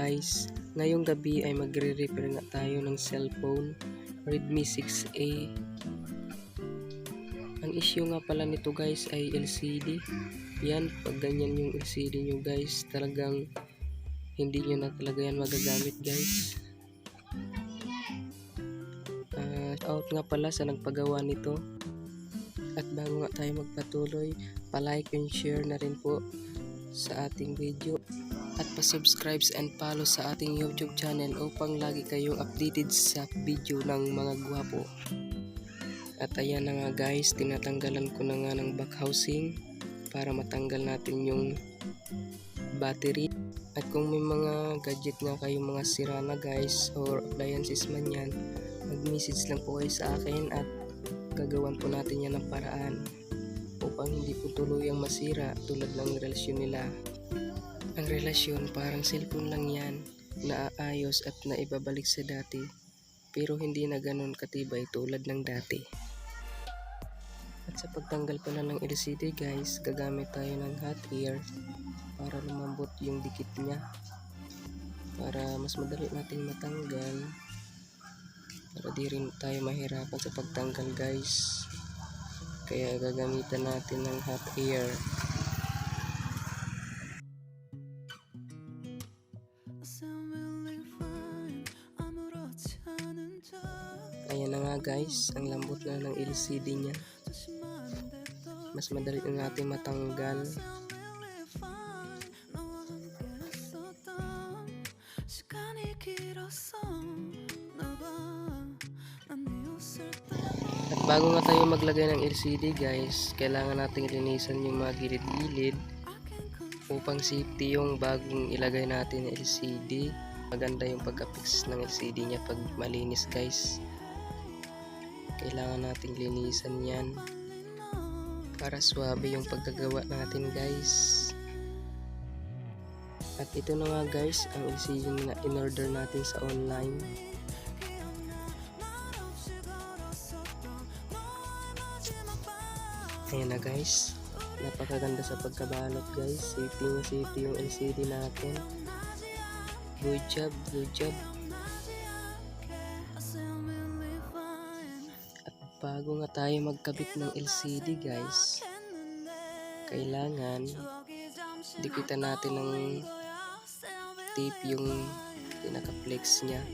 guys, ngayong gabi ay magre-repair nga tayo ng cellphone Redmi 6A. Ang issue nga pala nito guys ay LCD. Yan, pag ganyan yung LCD nyo guys, talagang hindi nyo na talaga yan magagamit guys. Out nga pala sa nagpagawa nito. At bago nga tayo magpatuloy, pa-like and share na rin po sa ating video at pa-subscribe and follow sa ating YouTube channel upang lagi kayong updated sa video ng mga gwapo. At ayan na nga guys, tinatanggalan ko na nga ng back housing para matanggal natin yung battery. At kung may mga gadget nga kayong mga sira na guys or appliances man yan, mag-message lang po kayo sa akin at gagawan po natin yan ng paraan upang hindi po tuluyang masira tulad ng relasyon nila. Ang relasyon parang cellphone lang yan, naaayos at naibabalik sa dati, pero hindi na ganun katibay tulad ng dati. At sa pagtanggal pala ng LCD guys, gagamit tayo ng hot air para lumambot yung dikit niya, para mas madali natin matanggal, para di rin tayo mahirapan sa pagtanggal guys. Kaya gagamitan natin ng hot air. Ayan na nga guys, ang lambot na ng LCD nya. Mas madali na natin matanggal. At bago nga tayo maglagay ng LCD guys, kailangan nating linisan yung mga gilid-gilid upang safety yung bagong ilagay natin ng LCD. Maganda yung pagka-fix ng LCD nya pag malinis guys. Kailangan nating linisan yan para swabe yung pagkagawa natin guys. At ito na nga guys ang LCD na in-order natin sa online. Ayan na guys, napakaganda sa pagkabalot guys. Safety yung LCD natin. Good job, good job. At bago nga tayo magkabit ng LCD guys, kailangan dikitan natin ng tape yung pinaka-flex nya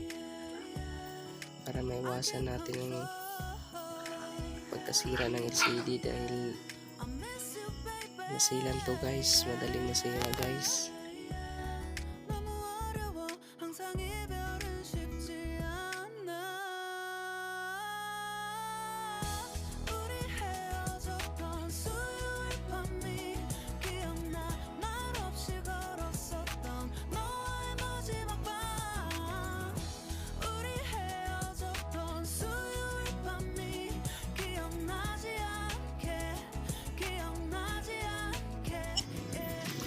para maiwasan natin yung pagkasira ng LCD dahil masilan to guys, madaling masira guys.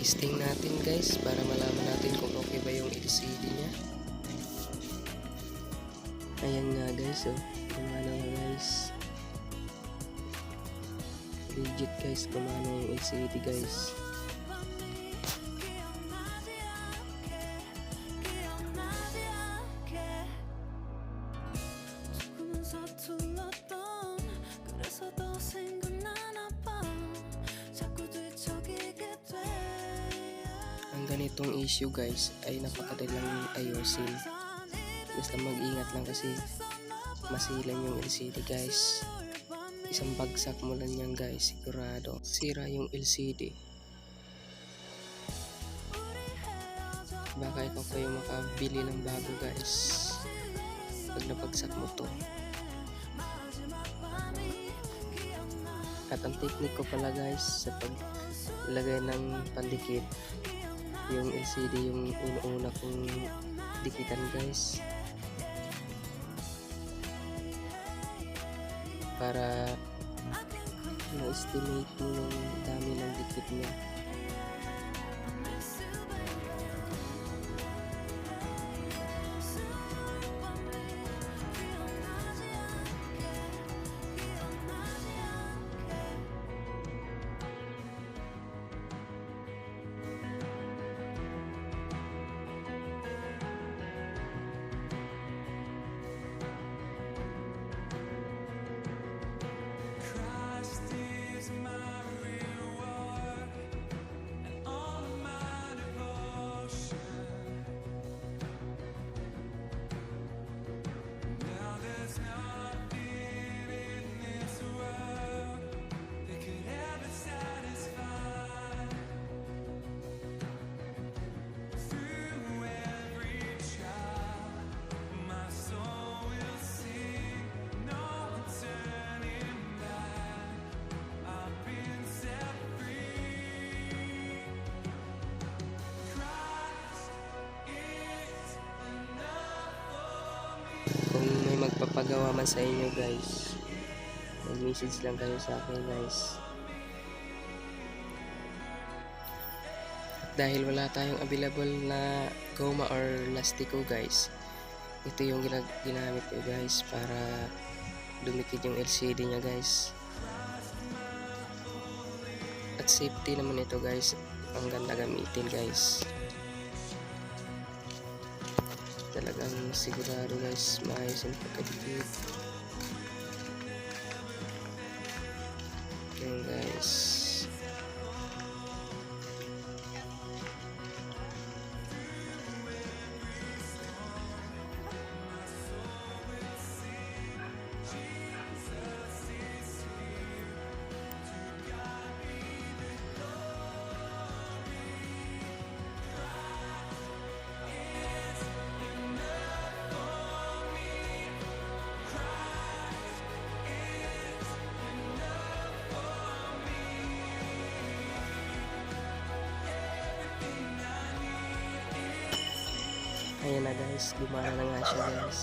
Testing natin guys para malaman natin kung okay ba yung LCD nya. Ayan nga guys, kumana nga guys. Legit guys, kumana yung LCD guys. Ang ganitong issue guys ay napakadalang ayusin. Basta mag-ingat lang kasi masilan yung LCD guys. Isang bagsak mo lang yan guys, sigurado sira yung LCD. Baka ikaw kayo makabili ng bago guys pag napagsak mo to. At ang technique ko pala guys sa paglagay ng pandikit, yung LCD yung una kong dikitan guys para ma-estimate mo yung dami ng dikit niya. Kung may magpapagawa man sa inyo guys, mag-message lang kayo sa akin guys. At dahil wala tayong available na goma or lastiko guys, ito yung ginamit ko guys para dumikit yung LCD nya guys. At safety naman ito guys, ang ganda gamitin guys. Talagang sigurado guys, maayos yung pagkadikit. Yan guys. Ayan na guys, gumana na nga siya guys.